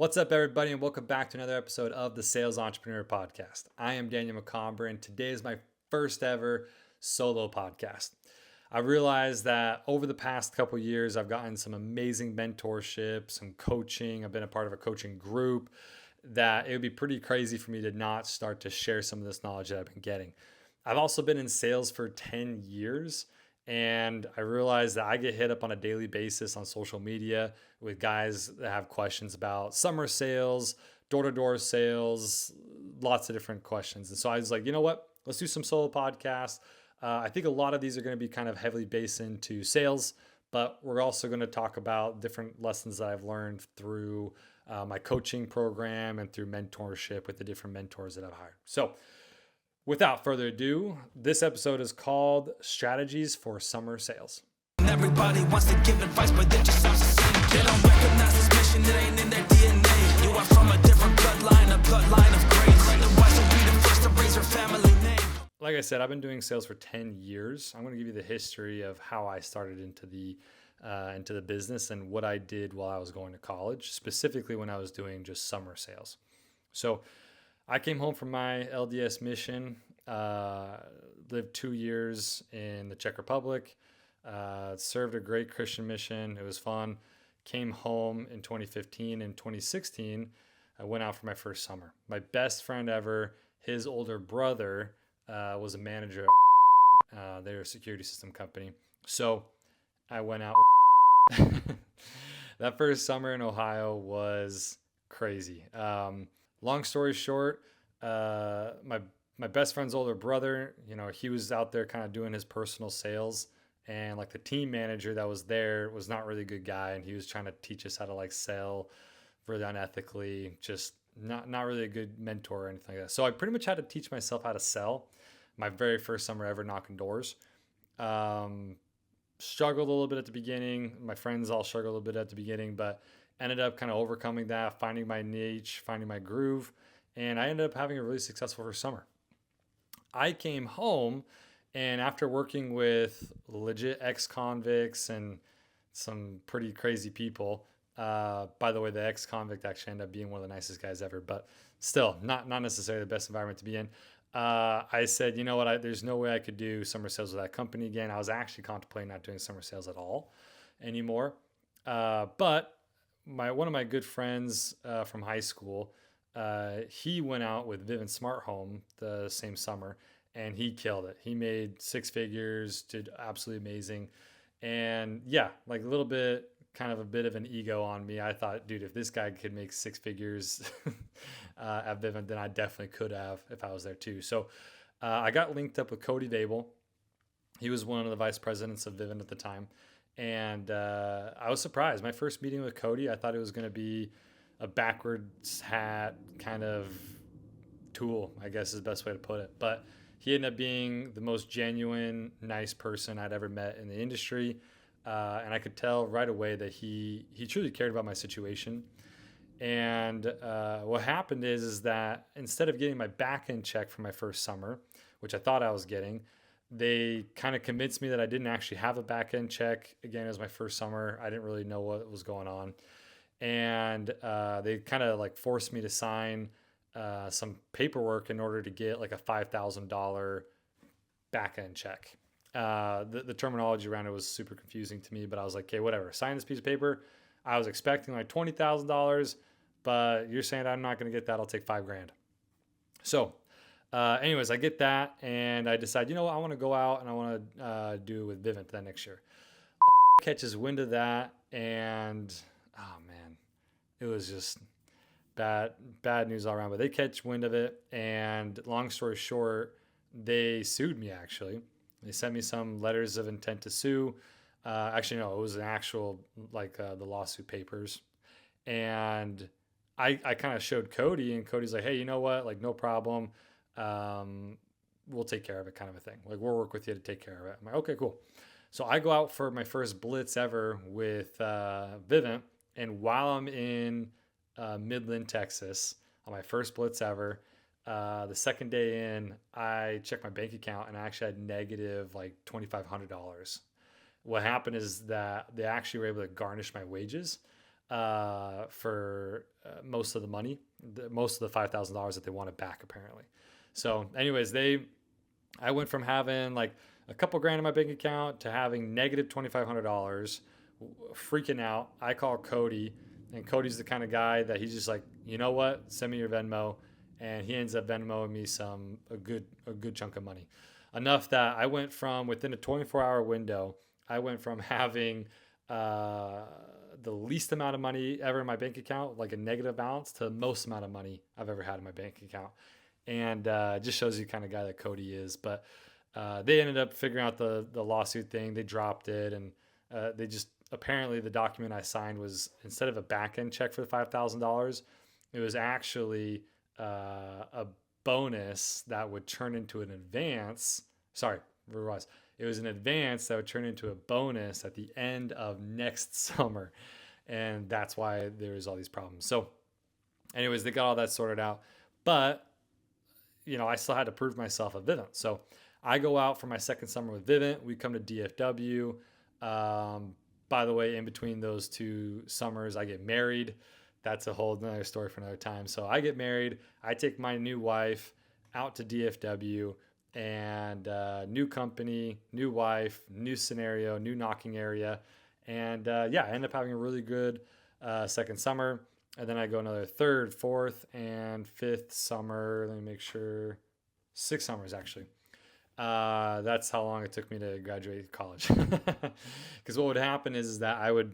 What's up, everybody, and welcome back to another episode of the Sales Entrepreneur Podcast. I am Daniel McOmber, and today is my first ever solo podcast. I realized that over the past couple years, I've gotten some amazing mentorship, some coaching. I've been a part of a coaching group that it would be pretty crazy for me to not start to share some of this knowledge that I've been getting. I've also been in sales for 10 years. And I realized that I get hit up on a daily basis on social media with guys that have questions about summer sales, door-to-door sales, lots of different questions. And so I was like, you know what? Let's do some solo podcasts. I think a lot of these are going to be kind of heavily based into sales, but we're also going to talk about different lessons that I've learned through my coaching program and through mentorship with the different mentors that I've hired. So without further ado, this episode is called Strategies for Summer Sales. Everybody wants to give advice, but they just sound the same. They don't recognize this mission, it ain't in their DNA. You are from a different bloodline, a bloodline of grace. Otherwise, you'll be the first to raise your family name. Like I said, I've been doing sales for 10 years. I'm going to give you the history of how I started into the business and what I did while I was going to college, specifically when I was doing just summer sales. So I came home from my LDS mission, lived 2 years in the Czech Republic, served a great Christian mission. It was fun. Came home in 2015. In 2016, I went out for my first summer. My best friend ever, his older brother, was a manager at their security system company. So I went out. That first summer in Ohio was crazy. Long story short, my best friend's older brother, he was out there kind of doing his personal sales, and like the team manager that was there was not really a good guy, and he was trying to teach us how to like sell really unethically, just not really a good mentor or anything like that. So I pretty much had to teach myself how to sell my very first summer ever knocking doors. Struggled a little bit at the beginning. My friends all struggled a little bit at the beginning, but ended up kind of overcoming that, finding my niche, finding my groove, and I ended up having a really successful first summer. I came home, and after working with legit ex-convicts and some pretty crazy people, by the way, the ex-convict actually ended up being one of the nicest guys ever, but still not necessarily the best environment to be in. I said, you know what, there's no way I could do summer sales with that company again. I was actually contemplating not doing summer sales at all anymore. But one of my good friends from high school, he went out with Vivint Smart Home the same summer, and he killed it. He made six figures, did absolutely amazing. And yeah, like a bit of an ego on me. I thought, dude, if this guy could make six figures at Vivint, then I definitely could have if I was there too. So I got linked up with Cody Dable. He was one of the vice presidents of Vivint at the time. And I was surprised. My first meeting with Cody, I thought it was going to be a backwards hat kind of tool, I guess is the best way to put it. But he ended up being the most genuine, nice person I'd ever met in the industry. And I could tell right away that he truly cared about my situation. And what happened is that instead of getting my back-end check for my first summer, which I thought I was getting, they kind of convinced me that I didn't actually have a back-end check. Again, it was my first summer. I didn't really know what was going on. And they kind of like forced me to sign some paperwork in order to get like a $5,000 back-end check. The terminology around it was super confusing to me, but I was like, okay, whatever, sign this piece of paper. I was expecting like $20,000, but you're saying I'm not going to get that. I'll take $5,000. So anyways, I get that, and I decide, you know what, I want to go out and I want to do it with Vivint that next year. Catches wind of that, and oh man, it was just bad news all around. But they catch wind of it, and long story short, they sued me actually. They sent me some letters of intent to sue. Actually, no, it was an actual, the lawsuit papers. And I kind of showed Cody, and Cody's like, hey, you know what? Like, no problem. We'll take care of it, kind of a thing. Like, we'll work with you to take care of it. I'm like, okay, cool. So I go out for my first blitz ever with Vivint. And while I'm in Midland, Texas, on my first blitz ever, the second day in, I checked my bank account and I actually had negative like $2,500. What happened is that they actually were able to garnish my wages. for most of the money, most of the $5,000 that they wanted back apparently. So, anyways, I went from having like a couple grand in my bank account to having negative $2,500, freaking out. I call Cody, and Cody's the kind of guy that he's just like, you know what, send me your Venmo, and he ends up Venmoing me a good chunk of money, enough that I went from within a 24-hour window. I went from having the least amount of money ever in my bank account, like a negative balance, to the most amount of money I've ever had in my bank account. And it just shows you the kind of guy that Cody is. But they ended up figuring out the lawsuit thing. They dropped it, and they just, apparently the document I signed was, instead of a back end check for the $5,000, it was actually a bonus that would turn into an advance. Sorry, revise. It was an advance that would turn into a bonus at the end of next summer. And that's why there was all these problems. So anyways, they got all that sorted out. But, I still had to prove myself at Vivint. So I go out for my second summer with Vivint. We come to DFW. By the way, in between those two summers, I get married. That's a whole another story for another time. So I get married. I take my new wife out to DFW, and new company, new wife, new scenario, new knocking area. And I end up having a really good second summer. And then I go another third, fourth, and fifth summer. Let me make sure. 6 summers, actually. That's how long it took me to graduate college. Because what would happen is that I would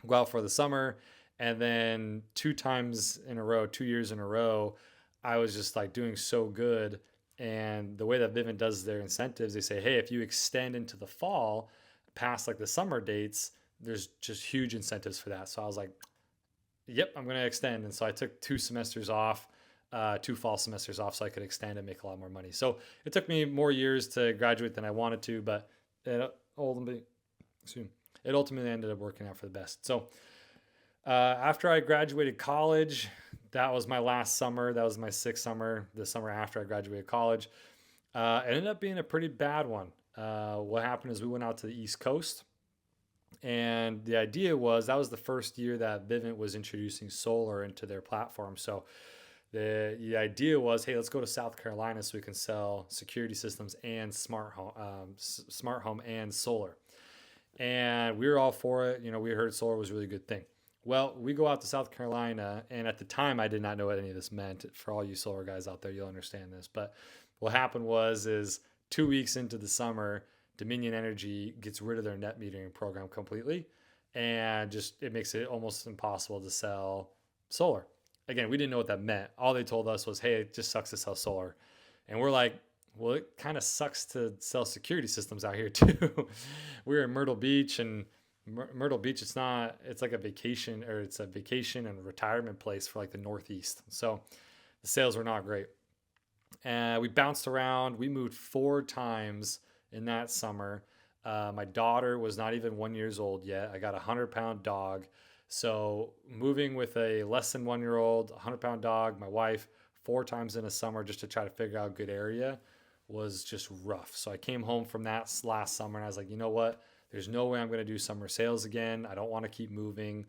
go out for the summer, and then 2 years in a row, I was just like doing so good. And the way that Vivint does their incentives, they say, hey, if you extend into the fall past like the summer dates, there's just huge incentives for that. So I was like, yep, I'm going to extend. And so I took 2 semesters off, 2 fall semesters off, so I could extend and make a lot more money. So it took me more years to graduate than I wanted to, but it ultimately ended up working out for the best. So after I graduated college, that was my last summer. That was my 6th summer, the summer after I graduated college. It ended up being a pretty bad one. What happened is we went out to the East Coast, and the idea was that was the first year that Vivint was introducing solar into their platform. So the idea was, hey, let's go to South Carolina so we can sell security systems and smart home and solar. And we were all for it. We heard solar was a really good thing. Well, we go out to South Carolina, and at the time, I did not know what any of this meant. For all you solar guys out there, you'll understand this. But what happened is 2 weeks into the summer, Dominion Energy gets rid of their net metering program completely, and it makes it almost impossible to sell solar. Again, we didn't know what that meant. All they told us was, hey, it just sucks to sell solar. And we're like, well, it kind of sucks to sell security systems out here too. We're in Myrtle Beach, and Myrtle Beach, it's like a vacation, or it's a vacation and retirement place for like the Northeast. So the sales were not great. And we bounced around. We moved 4 times in that summer. My daughter was not even 1 year old yet. I got a 100-pound dog. So moving with a less than 1-year-old, 100-pound dog, my wife, 4 times in a summer just to try to figure out a good area was just rough. So I came home from that last summer, and I was like, you know what? There's no way I'm going to do summer sales again. I don't want to keep moving.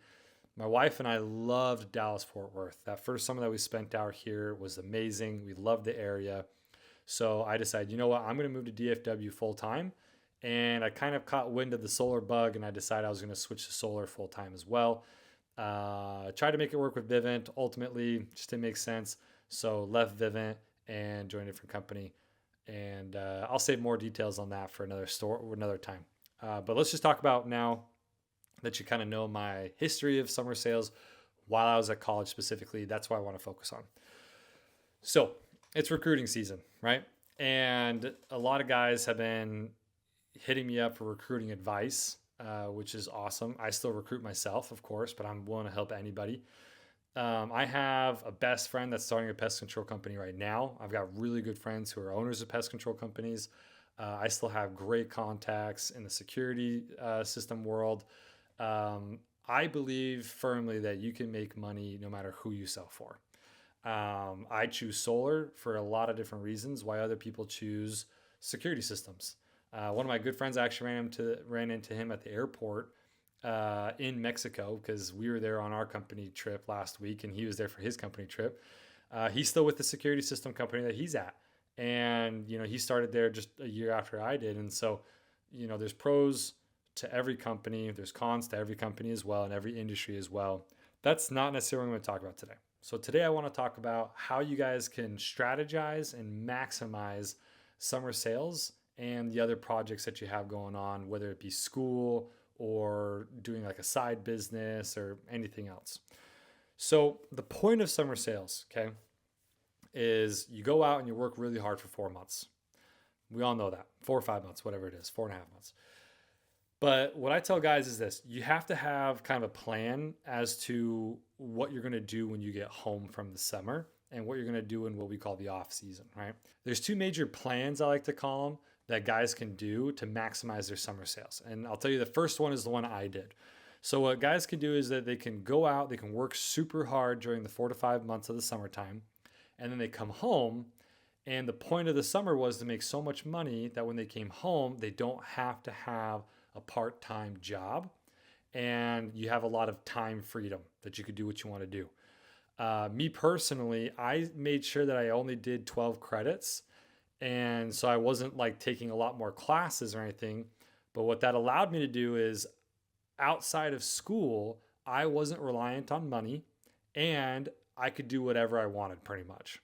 My wife and I loved Dallas-Fort Worth. That first summer that we spent out here was amazing. We loved the area. So I decided, you know what? I'm going to move to DFW full time. And I kind of caught wind of the solar bug, and I decided I was going to switch to solar full time as well. Tried to make it work with Vivint. Ultimately, just didn't make sense. So left Vivint and joined a different company. And I'll save more details on that for another time. But let's just talk about, now that you kind of know my history of summer sales while I was at college specifically, that's what I want to focus on. So it's recruiting season, right? And a lot of guys have been hitting me up for recruiting advice, which is awesome. I still recruit myself, of course, but I'm willing to help anybody. I have a best friend that's starting a pest control company right now. I've got really good friends who are owners of pest control companies. I still have great contacts in the security system world. I believe firmly that you can make money no matter who you sell for. I choose solar for a lot of different reasons why other people choose security systems. One of my good friends, I actually ran into him at the airport, in Mexico because we were there on our company trip last week and he was there for his company trip. He's still with the security system company that he's at. And, he started there just a year after I did. And so, there's pros to every company, there's cons to every company as well, and every industry as well. That's not necessarily what I'm going to talk about today. So today I want to talk about how you guys can strategize and maximize summer sales and the other projects that you have going on, whether it be school or doing like a side business or anything else. So the point of summer sales, okay, is you go out and you work really hard for 4 months. We all know that. 4 or 5 months, whatever it is, 4.5 months. But what I tell guys is this: you have to have kind of a plan as to what you're going to do when you get home from the summer and what you're going to do in what we call the off season, right? There's 2 major plans, I like to call them, that guys can do to maximize their summer sales. And I'll tell you, the first one is the one I did. So what guys can do is that they can go out, they can work super hard during the 4 to 5 months of the summertime, and then they come home. And the point of the summer was to make so much money that when they came home, they don't have to have a part-time job, and you have a lot of time freedom that you could do what you want to do. Me personally, I made sure that I only did 12 credits. And so I wasn't like taking a lot more classes or anything. But what that allowed me to do is outside of school, I wasn't reliant on money and I could do whatever I wanted pretty much.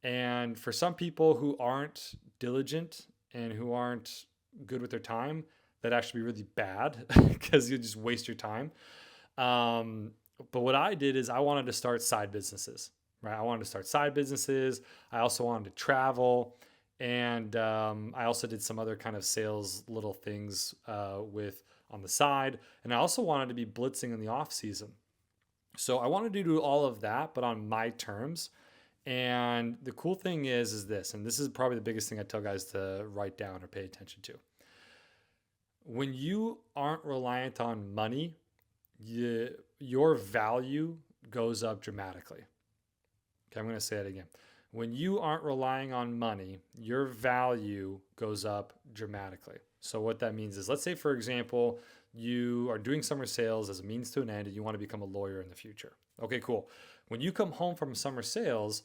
And for some people who aren't diligent and who aren't good with their time, that actually be really bad because you just waste your time. But what I did is I wanted to start side businesses, right? I wanted to start side businesses. I also wanted to travel. And I also did some other kind of sales little things with on the side. And I also wanted to be blitzing in the off season. So I wanted to do all of that, but on my terms. And the cool thing is this, and this is probably the biggest thing I tell guys to write down or pay attention to. When you aren't reliant on money, your value goes up dramatically. Okay, I'm going to say it again. When you aren't relying on money, your value goes up dramatically. So what that means is, let's say, for example, you are doing summer sales as a means to an end and you want to become a lawyer in the future. Okay, cool. When you come home from summer sales,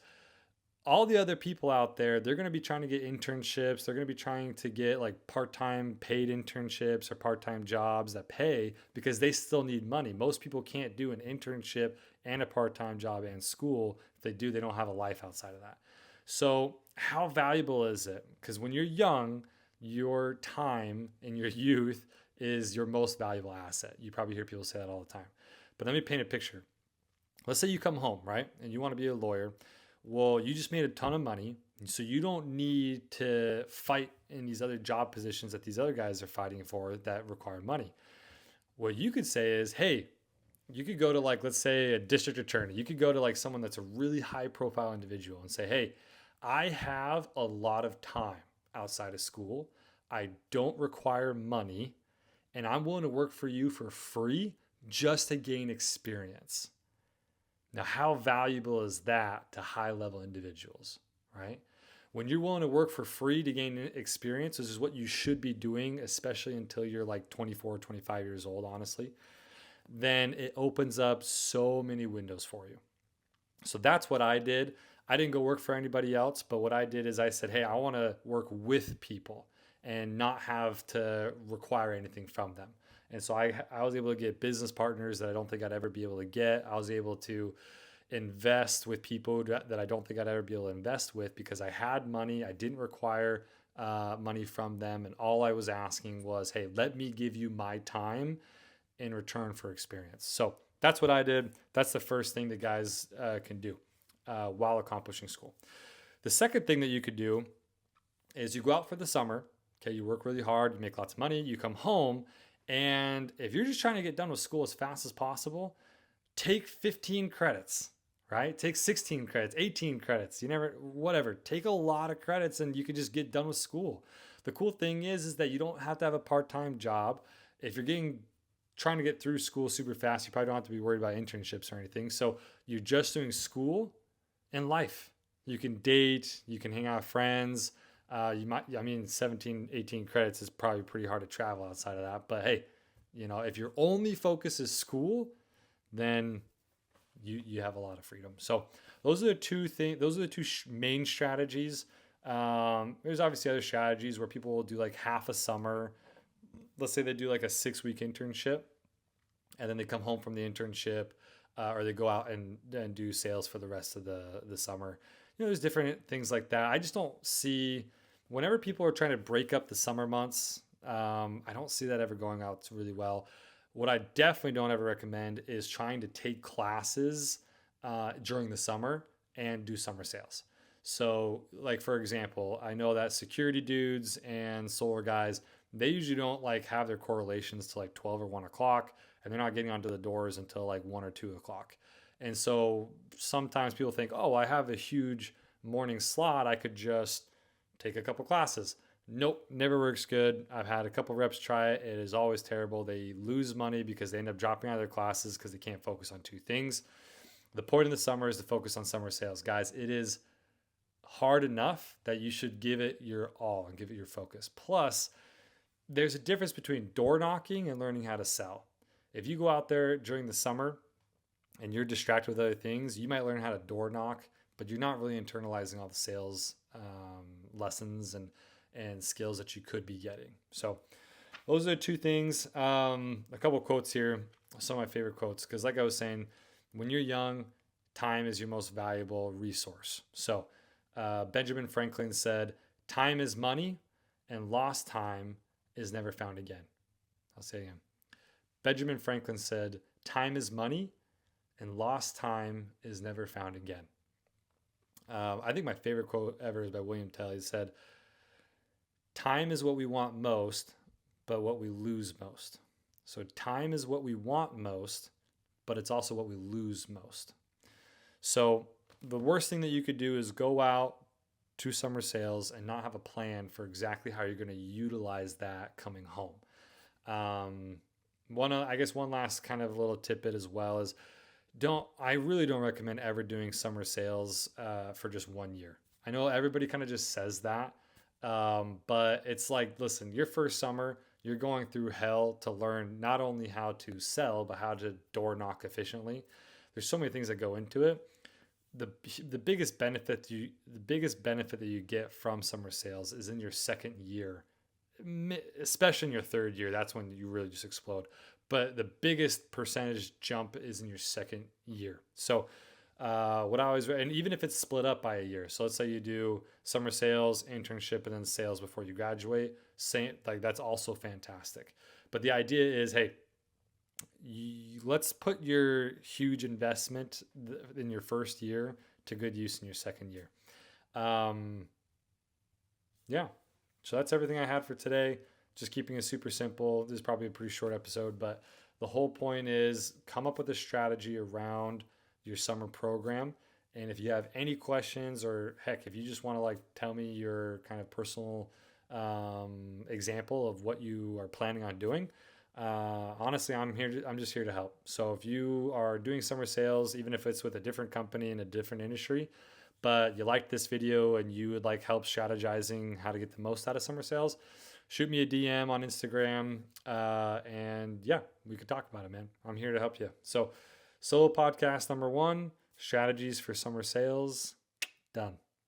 all the other people out there, they're going to be trying to get internships. They're going to be trying to get like part-time paid internships or part-time jobs that pay because they still need money. Most people can't do an internship and a part-time job and school. If they do, they don't have a life outside of that. So how valuable is it? Because when you're young, your time and your youth is your most valuable asset. You probably hear people say that all the time. But let me paint a picture. Let's say you come home, right? And you want to be a lawyer. Well, you just made a ton of money, so you don't need to fight in these other job positions that these other guys are fighting for that require money. What you could say is, hey, you could go to like, let's say a district attorney. You could go to like someone that's a really high profile individual and say, hey, I have a lot of time outside of school. I don't require money, and I'm willing to work for you for free just to gain experience. Now, how valuable is that to high-level individuals, right? When you're willing to work for free to gain experience, which is what you should be doing, especially until you're like 24, 25 years old, honestly, then it opens up so many windows for you. So that's what I did. I didn't go work for anybody else, but what I did is I said, hey, I want to work with people and not have to require anything from them. And so I was able to get business partners that I don't think I'd ever be able to get. I was able to invest with people that I don't think I'd ever be able to invest with because I had money. I didn't require money from them. And all I was asking was, hey, let me give you my time in return for experience. So that's what I did. That's the first thing that guys can do while accomplishing school. The second thing that you could do is you go out for the summer. Okay, you work really hard, you make lots of money, you come home. And if you're just trying to get done with school as fast as possible, take 15 credits, right? Take 16 credits, 18 credits, whatever. Take a lot of credits and you can just get done with school. The cool thing is that you don't have to have a part-time job. If you're trying to get through school super fast, you probably don't have to be worried about internships or anything. So you're just doing school and life. You can date, you can hang out with friends. 17, 18 credits is probably pretty hard to travel outside of that, but hey, If your only focus is school, then you have a lot of freedom. So those are the two things. Those are the two main strategies. There's obviously other strategies where people will do like half a summer. Let's say they do like a 6-week internship, and then they come home from the internship, or they go out and do sales for the rest of the summer. There's different things like that. I just don't see, whenever people are trying to break up the summer months, I don't see that ever going out really well. What I definitely don't ever recommend is trying to take classes during the summer and do summer sales. So like, for example, I know that security dudes and solar guys, they usually don't like have their correlations to like 12 or 1 o'clock, and they're not getting onto the doors until like 1 or 2 o'clock. And so sometimes people think, oh, I have a huge morning slot, I could just take a couple classes. Nope, never works good. I've had a couple reps try it. It is always terrible. They lose money because they end up dropping out of their classes because they can't focus on 2 things. The point of the summer is to focus on summer sales. Guys, it is hard enough that you should give it your all and give it your focus. Plus, there's a difference between door knocking and learning how to sell. If you go out there during the summer and you're distracted with other things, you might learn how to door knock, but you're not really internalizing all the sales lessons and skills that you could be getting. So those are the 2 things. A couple of quotes here, some of my favorite quotes, because like I was saying, when you're young, time is your most valuable resource. So Benjamin Franklin said, time is money and lost time is never found again. I'll say it again. Benjamin Franklin said, time is money and lost time is never found again. I think my favorite quote ever is by William Tell. He said, time is what we want most, but what we lose most. So time is what we want most, but it's also what we lose most. So the worst thing that you could do is go out to summer sales and not have a plan for exactly how you're going to utilize that coming home. One last kind of little tidbit as well is I really don't recommend ever doing summer sales for just 1 year. I know everybody kind of just says that, but it's like, listen, your first summer, you're going through hell to learn not only how to sell, but how to door knock efficiently. There's so many things that go into it. The biggest benefit that you get from summer sales is in your second year, especially in your third year. That's when you really just explode. But the biggest percentage jump is in your second year. So and even if it's split up by a year, so let's say you do summer sales, internship, and then sales before you graduate, that's also fantastic. But the idea is, hey, let's put your huge investment in your first year to good use in your second year. So that's everything I had for today. Just keeping it super simple. This is probably a pretty short episode, but the whole point is come up with a strategy around your summer program. And if you have any questions, or heck, if you just want to tell me your kind of personal example of what you are planning on doing, honestly, I'm just here to help. So if you are doing summer sales, even if it's with a different company in a different industry, but you liked this video and you would like help strategizing how to get the most out of summer sales, shoot me a DM on Instagram, and we could talk about it, man. I'm here to help you. So solo podcast number 1, strategies for summer sales, done.